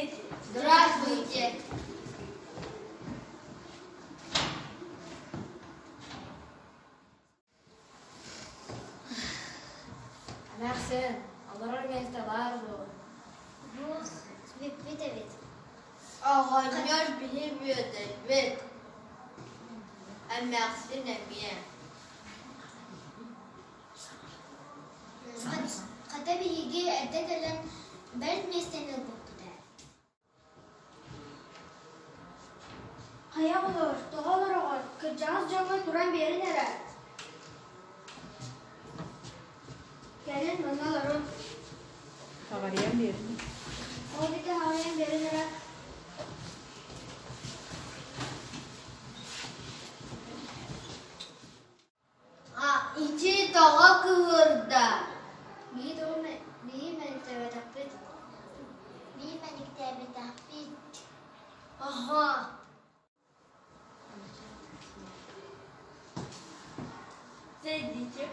Здравствуйте. Здравствуйте. Merci. Allah'a emanet olun. Bu evet. Ağaçlar bilmiyordu. Evet. Merci Nebiye. Kata bilgi edekelen ben mesleğini buldu der. Hayal olur, doğal olur. Kırcağız camı duran bir yeri nere? Gelin manalarım. Havariyen bir. Oradaki havlayan bir yeri nere? İçi dağa kıvırdı. Bir mektebe taklit. Bir mektebe tahbit. Aha. Zeydici.